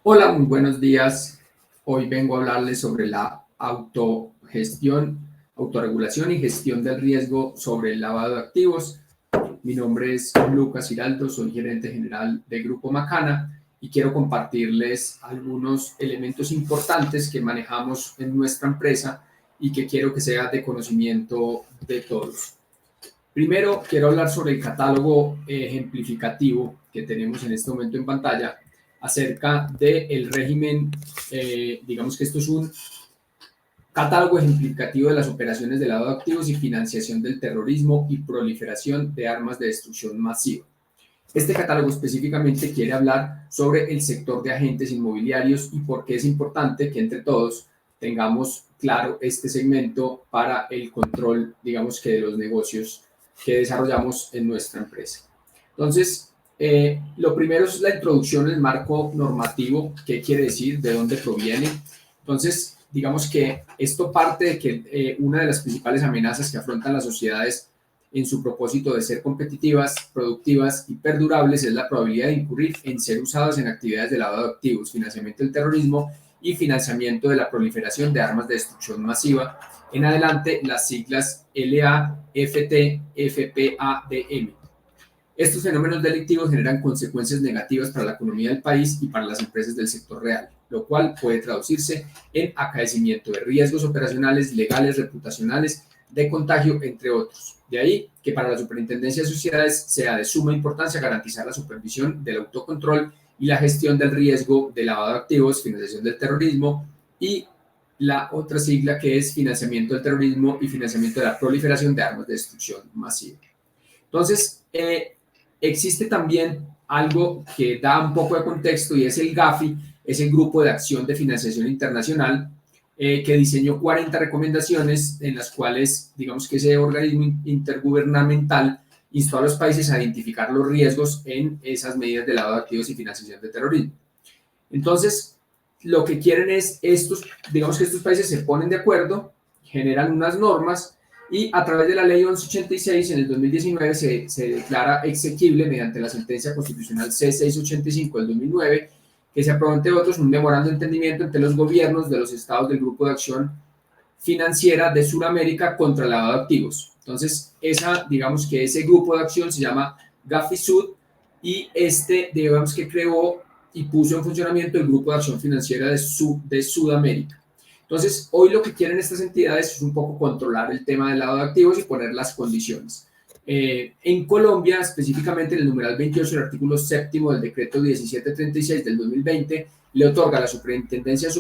Hola, muy buenos días. Hoy vengo a hablarles sobre la autogestión, autorregulación y gestión del riesgo sobre el lavado de activos. Mi nombre es Lucas Giraldo, soy gerente general de Grupo Macana y quiero compartirles algunos elementos importantes que manejamos en nuestra empresa y que quiero que sea de conocimiento de todos. Primero, quiero hablar sobre el catálogo ejemplificativo que tenemos en este momento en pantalla acerca del régimen, digamos que esto es un catálogo ejemplificativo de las operaciones de lavado de activos y financiación del terrorismo y proliferación de armas de destrucción masiva. Este catálogo específicamente quiere hablar sobre el sector de agentes inmobiliarios y por qué es importante que entre todos tengamos claro este segmento para el control, digamos que de los negocios que desarrollamos en nuestra empresa. Entonces, lo primero es la introducción del marco normativo, qué quiere decir, de dónde proviene. Entonces, digamos que esto parte de que una de las principales amenazas que afrontan las sociedades en su propósito de ser competitivas, productivas y perdurables es la probabilidad de incurrir en ser usadas en actividades de lavado de activos, financiamiento del terrorismo y financiamiento de la proliferación de armas de destrucción masiva. En adelante, las siglas LAFT, FPADM. Estos fenómenos delictivos generan consecuencias negativas para la economía del país y para las empresas del sector real, lo cual puede traducirse en acaecimiento de riesgos operacionales, legales, reputacionales, de contagio, entre otros. De ahí que para la Superintendencia de Sociedades sea de suma importancia garantizar la supervisión del autocontrol y la gestión del riesgo de lavado de activos, financiación del terrorismo y la otra sigla que es financiamiento del terrorismo y financiamiento de la proliferación de armas de destrucción masiva. Entonces, existe también algo que da un poco de contexto y es el GAFI, es el Grupo de Acción de Financiación Internacional, que diseñó 40 recomendaciones en las cuales, digamos que ese organismo intergubernamental instó a los países a identificar los riesgos en esas medidas de lavado de activos y financiación de terrorismo. Entonces, lo que quieren es estos, digamos que estos países se ponen de acuerdo, generan unas normas y a través de la ley 1186 en el 2019 se declara exequible mediante la sentencia constitucional C685 del 2009 que se aprobó entre otros un memorando de entendimiento entre los gobiernos de los estados del Grupo de Acción Financiera de Sudamérica contra el lavado de activos. Entonces, digamos que ese grupo de acción se llama GAFI-Sud y digamos que creó y puso en funcionamiento el Grupo de Acción Financiera de Sudamérica. Entonces, hoy lo que quieren estas entidades es un poco controlar el tema del lavado de activos y poner las condiciones. En Colombia, específicamente en el numeral 28 del artículo séptimo del decreto 1736 del 2020, le otorga a la Superintendencia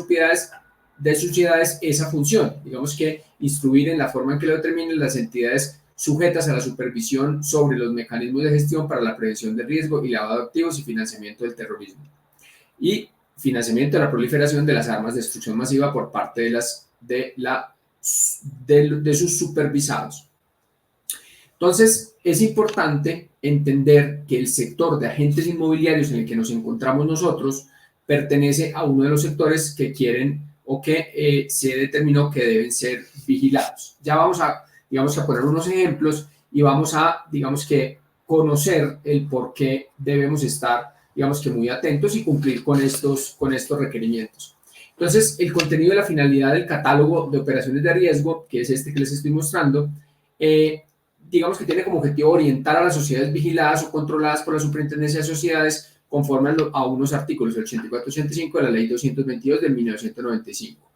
de Sociedades esa función, digamos que instruir en la forma en que lo determinen las entidades sujetas a la supervisión sobre los mecanismos de gestión para la prevención de riesgo y lavado de activos y financiamiento del terrorismo. Y financiamiento de la proliferación de las armas de destrucción masiva por parte de sus supervisados. Entonces, es importante entender que el sector de agentes inmobiliarios en el que nos encontramos nosotros pertenece a uno de los sectores que quieren o que se determinó que deben ser vigilados. Ya vamos a, digamos, a poner unos ejemplos y vamos a, digamos que, conocer el por qué debemos estar, digamos que, muy atentos y cumplir con estos requerimientos. Entonces, el contenido de la finalidad del catálogo de operaciones de riesgo, que es este que les estoy mostrando, digamos que tiene como objetivo orientar a las sociedades vigiladas o controladas por la Superintendencia de Sociedades conforme a unos artículos, el 84-85 de la Ley 222 de 1995,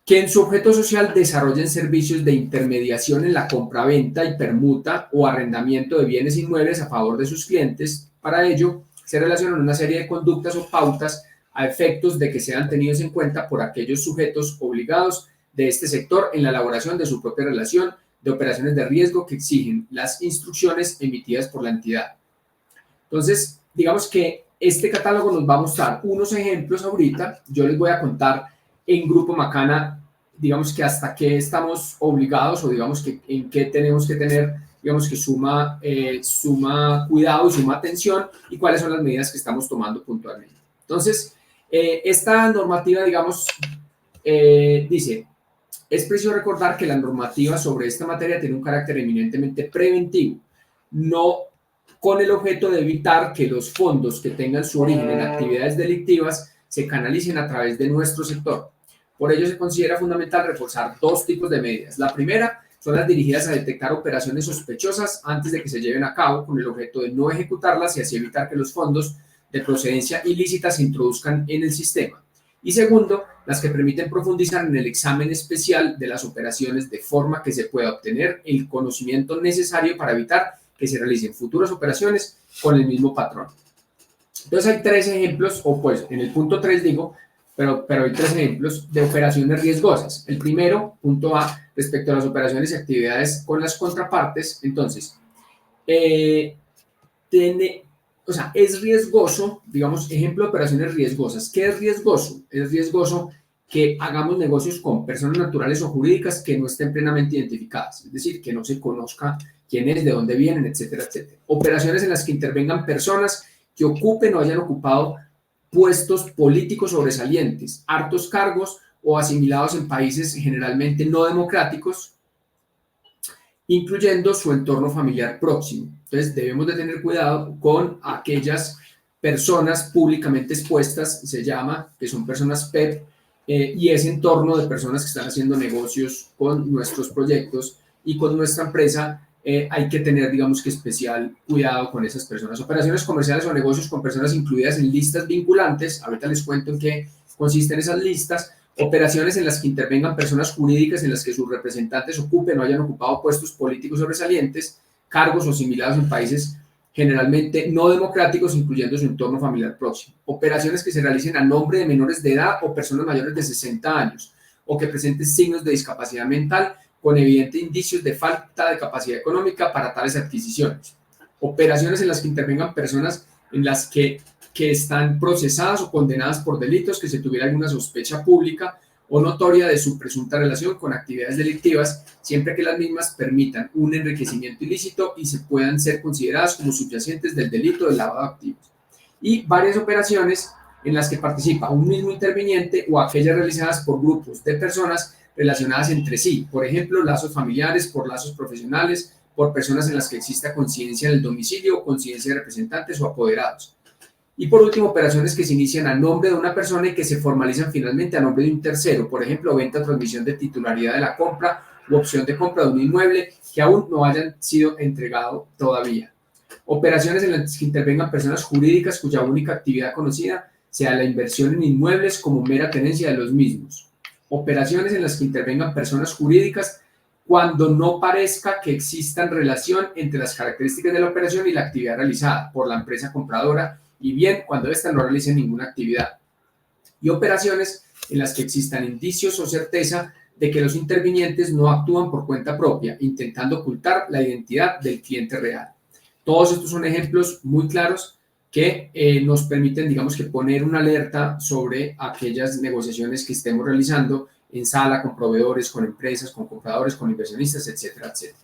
que en su objeto social desarrollen servicios de intermediación en la compraventa y permuta o arrendamiento de bienes inmuebles a favor de sus clientes. Para ello, se relacionan una serie de conductas o pautas a efectos de que sean tenidos en cuenta por aquellos sujetos obligados de este sector en la elaboración de su propia relación de operaciones de riesgo que exigen las instrucciones emitidas por la entidad. Entonces, digamos que este catálogo nos va a mostrar unos ejemplos ahorita. Yo les voy a contar en Grupo Macana, digamos que hasta qué estamos obligados o digamos que en qué tenemos que tener, digamos que suma cuidado y suma atención y cuáles son las medidas que estamos tomando puntualmente. Entonces, esta normativa, digamos, dice, es preciso recordar que la normativa sobre esta materia tiene un carácter eminentemente preventivo. No con el objeto de evitar que los fondos que tengan su origen en actividades delictivas se canalicen a través de nuestro sector. Por ello se considera fundamental reforzar dos tipos de medidas. La primera son las dirigidas a detectar operaciones sospechosas antes de que se lleven a cabo, con el objeto de no ejecutarlas y así evitar que los fondos de procedencia ilícita se introduzcan en el sistema. Y segundo, las que permiten profundizar en el examen especial de las operaciones de forma que se pueda obtener el conocimiento necesario para evitar que se realicen futuras operaciones con el mismo patrón. Entonces hay tres ejemplos, o pues en el punto 3 digo, pero hay tres ejemplos de operaciones riesgosas. El primero, punto A, respecto a las operaciones y actividades con las contrapartes. Entonces, es riesgoso, digamos, ejemplo de operaciones riesgosas. ¿Qué es riesgoso? Es riesgoso que hagamos negocios con personas naturales o jurídicas que no estén plenamente identificadas, es decir, que no se conozca quién es, de dónde vienen, etcétera, etcétera. Operaciones en las que intervengan personas que ocupen o hayan ocupado puestos políticos sobresalientes, altos cargos o asimilados en países generalmente no democráticos, incluyendo su entorno familiar próximo. Entonces, debemos de tener cuidado con aquellas personas públicamente expuestas, se llama, que son personas PEP, y ese entorno de personas que están haciendo negocios con nuestros proyectos y con nuestra empresa. Hay que tener, digamos que especial cuidado con esas personas. Operaciones comerciales o negocios con personas incluidas en listas vinculantes, ahorita les cuento en qué consisten esas listas. Operaciones en las que intervengan personas jurídicas en las que sus representantes ocupen o hayan ocupado puestos políticos sobresalientes, cargos o similares en países generalmente no democráticos, incluyendo su entorno familiar próximo. Operaciones que se realicen a nombre de menores de edad o personas mayores de 60 años o que presenten signos de discapacidad mental con evidentes indicios de falta de capacidad económica para tales adquisiciones. Operaciones en las que intervengan personas en las que están procesadas o condenadas por delitos que se tuviera alguna sospecha pública o notoria de su presunta relación con actividades delictivas, siempre que las mismas permitan un enriquecimiento ilícito y se puedan ser consideradas como subyacentes del delito de lavado de activos. Y varias operaciones en las que participa un mismo interviniente o aquellas realizadas por grupos de personas relacionadas entre sí, por ejemplo, lazos familiares, por lazos profesionales, por personas en las que exista coincidencia en el domicilio o coincidencia de representantes o apoderados. Y por último, operaciones que se inician a nombre de una persona y que se formalizan finalmente a nombre de un tercero, por ejemplo, venta o transmisión de titularidad de la compra u opción de compra de un inmueble que aún no hayan sido entregado todavía. Operaciones en las que intervengan personas jurídicas cuya única actividad conocida sea la inversión en inmuebles como mera tenencia de los mismos. Operaciones en las que intervengan personas jurídicas cuando no parezca que existan relación entre las características de la operación y la actividad realizada por la empresa compradora, y bien cuando ésta no realice ninguna actividad. Y operaciones en las que existan indicios o certeza de que los intervinientes no actúan por cuenta propia, intentando ocultar la identidad del cliente real. Todos estos son ejemplos muy claros que nos permiten, digamos que poner una alerta sobre aquellas negociaciones que estemos realizando en sala, con proveedores, con empresas, con compradores, con inversionistas, etcétera, etcétera.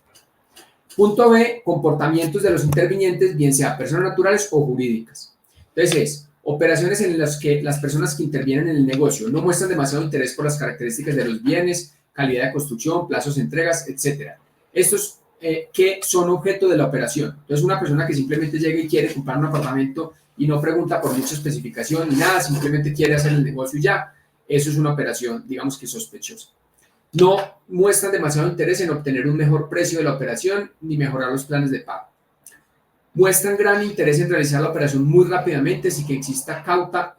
Punto B, comportamientos de los intervinientes, bien sea personas naturales o jurídicas. Entonces, operaciones en las que las personas que intervienen en el negocio no muestran demasiado interés por las características de los bienes, calidad de construcción, plazos de entregas, etcétera. Estos que son objeto de la operación. Entonces, una persona que simplemente llega y quiere comprar un apartamento y no pregunta por mucha especificación ni nada, simplemente quiere hacer el negocio y ya, eso es una operación, digamos que sospechosa. No muestran demasiado interés en obtener un mejor precio de la operación ni mejorar los planes de pago. Muestran gran interés en realizar la operación muy rápidamente sin que exista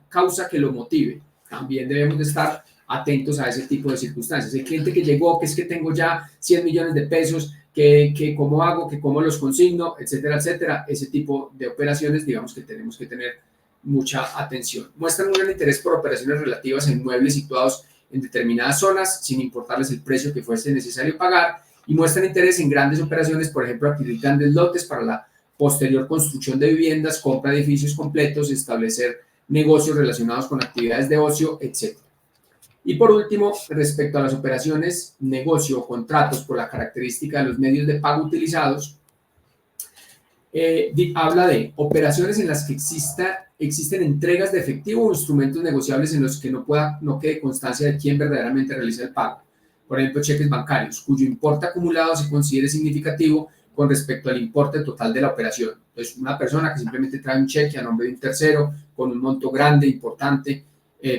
causa que lo motive. También debemos de estar atentos a ese tipo de circunstancias. El cliente que llegó, que es que tengo ya 100 millones de pesos, que cómo hago, que cómo los consigno, etcétera, etcétera. Ese tipo de operaciones, digamos que tenemos que tener mucha atención. Muestran un gran interés por operaciones relativas a inmuebles situados en determinadas zonas, sin importarles el precio que fuese necesario pagar, y muestran interés en grandes operaciones, por ejemplo, adquirir grandes lotes para la posterior construcción de viviendas, compra de edificios completos, establecer negocios relacionados con actividades de ocio, etc. Y por último, respecto a las operaciones, negocio o contratos por la característica de los medios de pago utilizados, habla de operaciones en las que existen entregas de efectivo o instrumentos negociables en los que no quede constancia de quién verdaderamente realiza el pago. Por ejemplo, cheques bancarios, cuyo importe acumulado se considere significativo con respecto al importe total de la operación. Entonces, una persona que simplemente trae un cheque a nombre de un tercero con un monto grande, importante,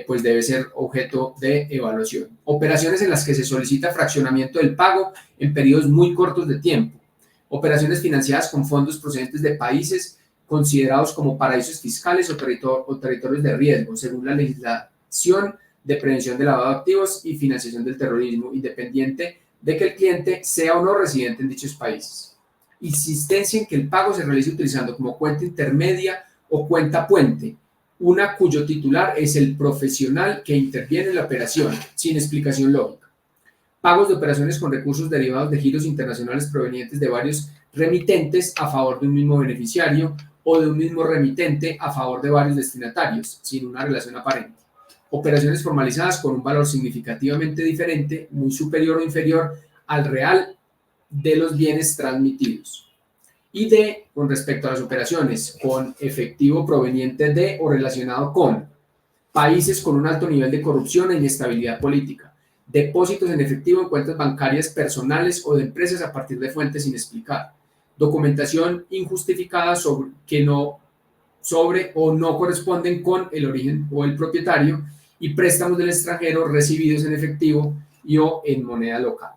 pues debe ser objeto de evaluación. Operaciones en las que se solicita fraccionamiento del pago en periodos muy cortos de tiempo. Operaciones financiadas con fondos procedentes de países considerados como paraísos fiscales o territorios de riesgo, según la legislación de prevención de lavado de activos y financiación del terrorismo, independiente de que el cliente sea o no residente en dichos países. Insistencia en que el pago se realice utilizando como cuenta intermedia o cuenta puente, una cuyo titular es el profesional que interviene en la operación, sin explicación lógica. Pagos de operaciones con recursos derivados de giros internacionales provenientes de varios remitentes a favor de un mismo beneficiario o de un mismo remitente a favor de varios destinatarios, sin una relación aparente. Operaciones formalizadas con un valor significativamente diferente, muy superior o inferior al real de los bienes transmitidos. Y D, con respecto a las operaciones con efectivo proveniente de o relacionado con países con un alto nivel de corrupción e inestabilidad política, depósitos en efectivo en cuentas bancarias personales o de empresas a partir de fuentes sin explicar, documentación injustificada sobre o no corresponden con el origen o el propietario, y préstamos del extranjero recibidos en efectivo y o en moneda local.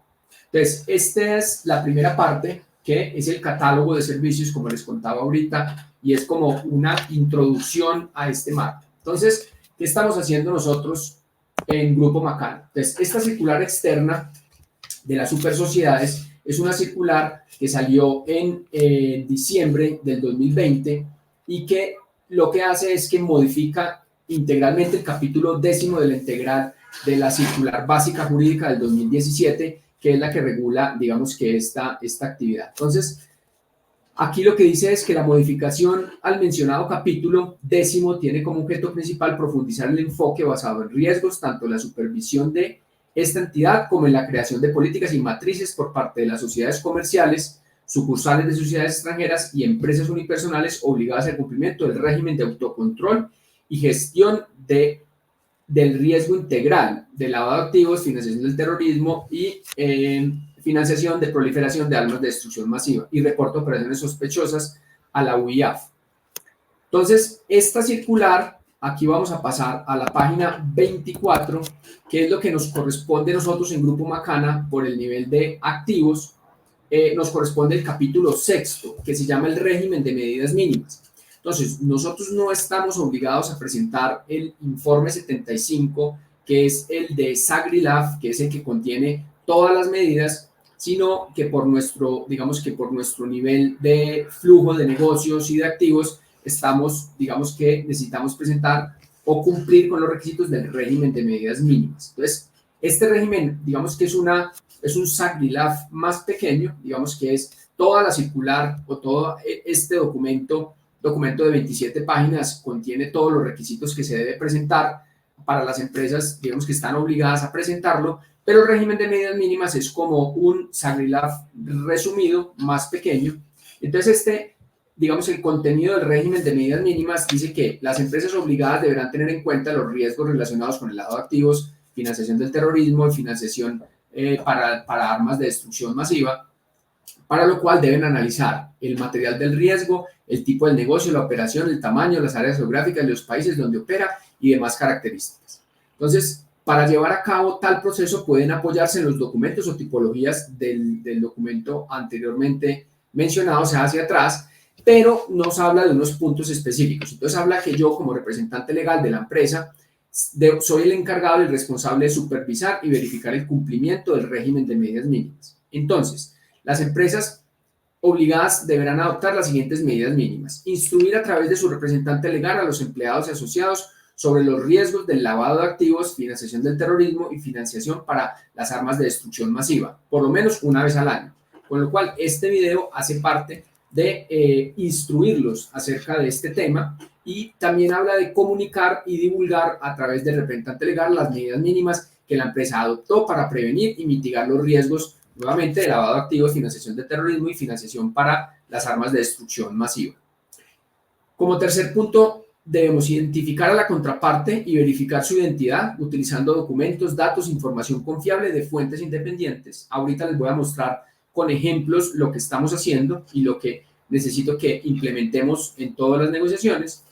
Entonces, esta es la primera parte, que es el catálogo de servicios, como les contaba ahorita, y es como una introducción a este marco. Entonces, ¿qué estamos haciendo nosotros en Grupo Macana? Entonces, esta circular externa de las supersociedades es una circular que salió en diciembre del 2020 y que lo que hace es que modifica integralmente el capítulo 10 de la integral de la circular básica jurídica del 2017, que es la que regula, digamos, que esta actividad. Entonces, aquí lo que dice es que la modificación al mencionado capítulo 10 tiene como objeto principal profundizar el enfoque basado en riesgos, tanto en la supervisión de esta entidad como en la creación de políticas y matrices por parte de las sociedades comerciales, sucursales de sociedades extranjeras y empresas unipersonales obligadas al cumplimiento del régimen de autocontrol y gestión del riesgo integral, de lavado de activos, financiación del terrorismo y financiación de proliferación de armas de destrucción masiva y reporte de operaciones sospechosas a la UIAF. Entonces, esta circular, aquí vamos a pasar a la página 24, que es lo que nos corresponde a nosotros en Grupo Macana por el nivel de activos. Nos corresponde el capítulo 6, que se llama el régimen de medidas mínimas. Entonces, nosotros no estamos obligados a presentar el informe 75, que es el de SAGRILAF, que es el que contiene todas las medidas, sino que por nuestro, digamos que por nuestro nivel de flujo de negocios y de activos, digamos que necesitamos presentar o cumplir con los requisitos del régimen de medidas mínimas. Entonces, este régimen, digamos que es un SAGRILAF más pequeño, digamos que es toda la circular o todo este documento de 27 páginas, contiene todos los requisitos que se debe presentar para las empresas, digamos que están obligadas a presentarlo, pero el régimen de medidas mínimas es como un SAGRILAF resumido, más pequeño. Entonces, digamos, el contenido del régimen de medidas mínimas dice que las empresas obligadas deberán tener en cuenta los riesgos relacionados con el lavado de activos, financiación del terrorismo y financiación para armas de destrucción masiva, para lo cual deben analizar el material del riesgo, el tipo del negocio, la operación, el tamaño, las áreas geográficas de los países donde opera y demás características. Entonces, para llevar a cabo tal proceso pueden apoyarse en los documentos o tipologías del documento anteriormente mencionado, o sea, hacia atrás, pero nos habla de unos puntos específicos. Entonces, habla que yo, como representante legal de la empresa, soy el encargado y el responsable de supervisar y verificar el cumplimiento del régimen de medidas mínimas. Entonces, las empresas obligadas deberán adoptar las siguientes medidas mínimas: instruir a través de su representante legal a los empleados y asociados sobre los riesgos del lavado de activos, financiación del terrorismo y financiación para las armas de destrucción masiva, por lo menos una vez al año. Con lo cual, este video hace parte de instruirlos acerca de este tema, y también habla de comunicar y divulgar a través del representante legal las medidas mínimas que la empresa adoptó para prevenir y mitigar los riesgos, nuevamente, de lavado de activos, financiación del terrorismo y financiación para las armas de destrucción masiva. Como tercer punto, debemos identificar a la contraparte y verificar su identidad utilizando documentos, datos, información confiable de fuentes independientes. Ahorita les voy a mostrar con ejemplos lo que estamos haciendo y lo que necesito que implementemos en todas las negociaciones.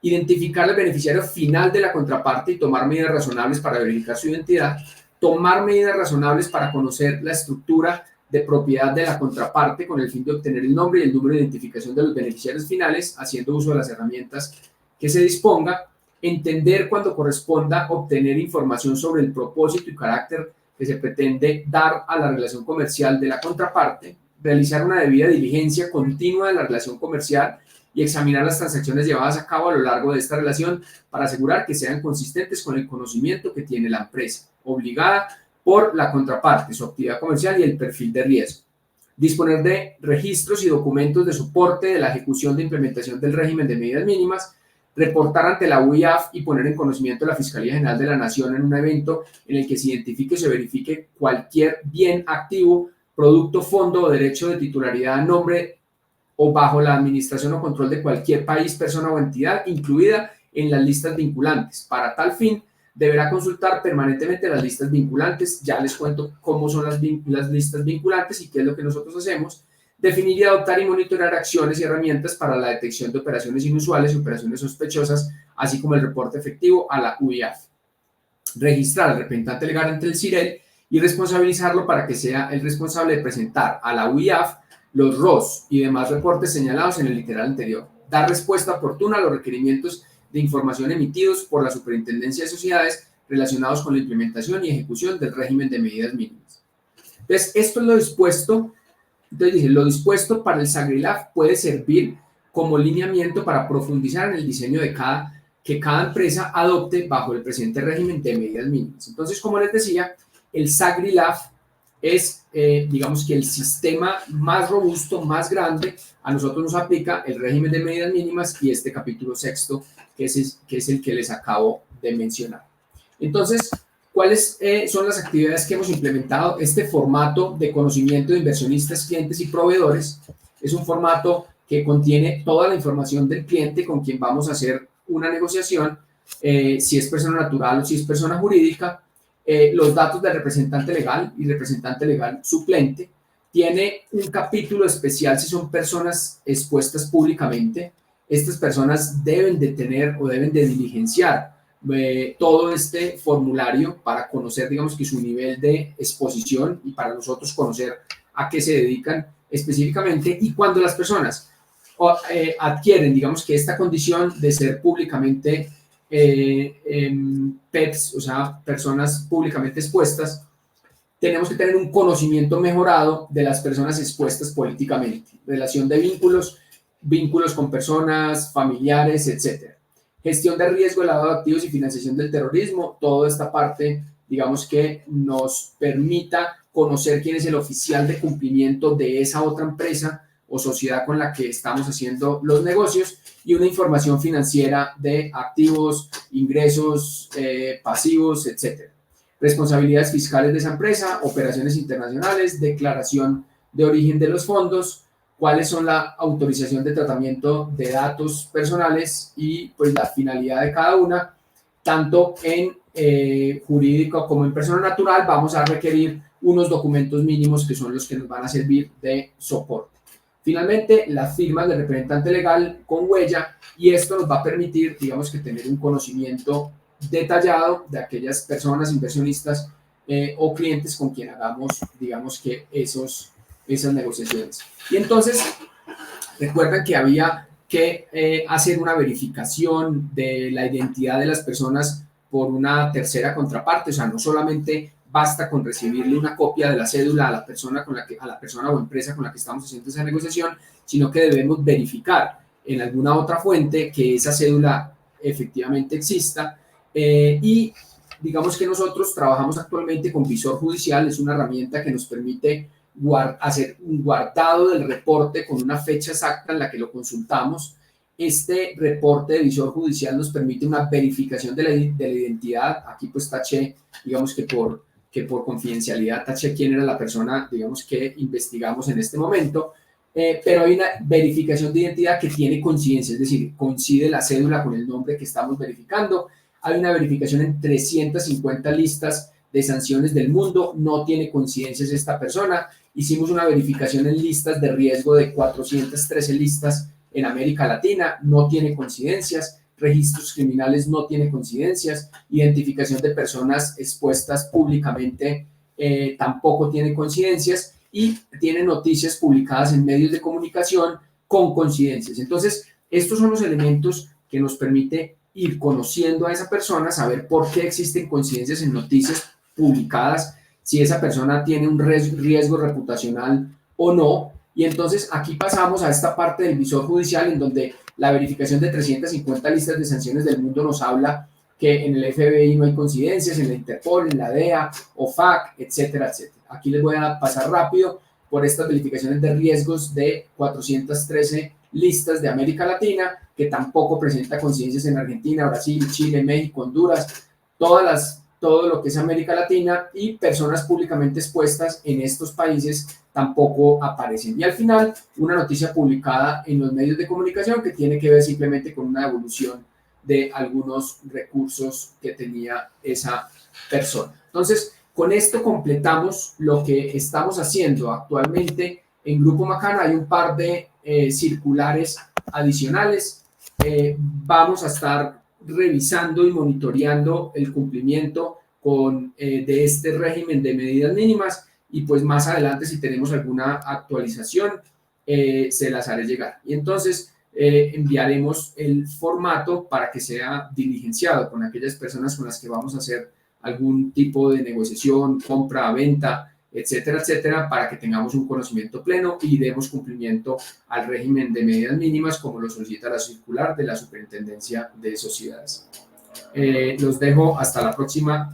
Identificar al beneficiario final de la contraparte y tomar medidas razonables para verificar su identidad. Tomar medidas razonables para conocer la estructura de propiedad de la contraparte con el fin de obtener el nombre y el número de identificación de los beneficiarios finales, haciendo uso de las herramientas que se disponga. Entender cuando corresponda obtener información sobre el propósito y carácter que se pretende dar a la relación comercial de la contraparte. Realizar una debida diligencia continua de la relación comercial y examinar las transacciones llevadas a cabo a lo largo de esta relación para asegurar que sean consistentes con el conocimiento que tiene la empresa obligada por la contraparte, su actividad comercial y el perfil de riesgo. Disponer de registros y documentos de soporte de la ejecución de implementación del régimen de medidas mínimas. Reportar ante la UIAF y poner en conocimiento de la Fiscalía General de la Nación en un evento en el que se identifique o se verifique cualquier bien activo, producto, fondo o derecho de titularidad a nombre o bajo la administración o control de cualquier país, persona o entidad, incluida en las listas vinculantes. Para tal fin, deberá consultar permanentemente las listas vinculantes. Ya les cuento cómo son las listas vinculantes y qué es lo que nosotros hacemos. Definir y adoptar y monitorear acciones y herramientas para la detección de operaciones inusuales y operaciones sospechosas, así como el reporte efectivo a la UIAF. Registrar al representante legal ante el CIREL y responsabilizarlo para que sea el responsable de presentar a la UIAF los ROS y demás reportes señalados en el literal anterior. Dar respuesta oportuna a los requerimientos de información emitidos por la Superintendencia de Sociedades relacionados con la implementación y ejecución del régimen de medidas mínimas. Entonces, esto es lo dispuesto. Entonces dice, lo dispuesto para el SAGRILAF puede servir como lineamiento para profundizar en el diseño de que cada empresa adopte bajo el presente régimen de medidas mínimas. Entonces, como les decía, el SAGRILAF es, digamos que el sistema más robusto, más grande. A nosotros nos aplica el régimen de medidas mínimas y este capítulo sexto, que es el que les acabo de mencionar. Entonces, ¿cuáles son las actividades que hemos implementado? Este formato de conocimiento de inversionistas, clientes y proveedores es un formato que contiene toda la información del cliente con quien vamos a hacer una negociación, si es persona natural o si es persona jurídica, los datos del representante legal y representante legal suplente. Tiene un capítulo especial si son personas expuestas públicamente. Estas personas deben de tener o deben de diligenciar todo este formulario para conocer, digamos, que su nivel de exposición y para nosotros conocer a qué se dedican específicamente. Y cuando las personas adquieren, digamos, que esta condición de ser públicamente PEPs, o sea, personas públicamente expuestas, tenemos que tener un conocimiento mejorado de las personas expuestas políticamente, relación de vínculos con personas, familiares, etcétera. Gestión de riesgo, lavado de activos y financiación del terrorismo, toda esta parte, digamos, que nos permita conocer quién es el oficial de cumplimiento de esa otra empresa o sociedad con la que estamos haciendo los negocios, y una información financiera de activos, ingresos, pasivos, etcétera. Responsabilidades fiscales de esa empresa, operaciones internacionales, declaración de origen de los fondos, cuáles son la autorización de tratamiento de datos personales y pues la finalidad de cada una, tanto en jurídico como en persona natural. Vamos a requerir unos documentos mínimos que son los que nos van a servir de soporte. Finalmente, las firmas del representante legal con huella, y esto nos va a permitir, digamos, que tener un conocimiento detallado de aquellas personas inversionistas o clientes con quien hagamos, digamos, que esas negociaciones. Y entonces, recuerdan que había que hacer una verificación de la identidad de las personas por una tercera contraparte, o sea, no solamente basta con recibirle una copia de la cédula a la persona o empresa con la que estamos haciendo esa negociación, sino que debemos verificar en alguna otra fuente que esa cédula efectivamente exista. Y digamos que nosotros trabajamos actualmente con Visor Judicial, es una herramienta que nos permite hacer un guardado del reporte con una fecha exacta en la que lo consultamos. Este reporte de Visor Judicial nos permite una verificación de la identidad. Aquí pues taché, digamos que por confidencialidad taché quién era la persona, digamos, que investigamos en este momento, pero hay una verificación de identidad que tiene coincidencia, es decir, coincide la cédula con el nombre que estamos verificando. Hay una verificación en 350 listas de sanciones del mundo, no tiene coincidencias esta persona. Hicimos una verificación en listas de riesgo de 413 listas en América Latina, no tiene coincidencias. Registros criminales, no tiene coincidencias. Identificación de personas expuestas públicamente, tampoco tiene coincidencias, y tiene noticias publicadas en medios de comunicación con coincidencias. Entonces, estos son los elementos que nos permite ir conociendo a esa persona, saber por qué existen coincidencias en noticias publicadas, si esa persona tiene un riesgo reputacional o no. Y entonces aquí pasamos a esta parte del visor judicial, en donde la verificación de 350 listas de sanciones del mundo nos habla que en el FBI no hay coincidencias, en la Interpol, en la DEA, OFAC, etcétera, etcétera. Aquí les voy a pasar rápido por estas verificaciones de riesgos de 413 listas de América Latina, que tampoco presenta coincidencias en Argentina, Brasil, Chile, México, Honduras, todo lo que es América Latina, y personas públicamente expuestas en estos países tampoco aparecen. Y al final, una noticia publicada en los medios de comunicación que tiene que ver simplemente con una devolución de algunos recursos que tenía esa persona. Entonces, con esto completamos lo que estamos haciendo actualmente en Grupo Macana. Hay un par de circulares adicionales. Vamos a estar revisando y monitoreando el cumplimiento de este régimen de medidas mínimas, y pues más adelante, si tenemos alguna actualización, se las haré llegar. Y entonces enviaremos el formato para que sea diligenciado con aquellas personas con las que vamos a hacer algún tipo de negociación, compra, venta, etcétera, etcétera, para que tengamos un conocimiento pleno y demos cumplimiento al régimen de medidas mínimas como lo solicita la circular de la Superintendencia de Sociedades. Los dejo hasta la próxima.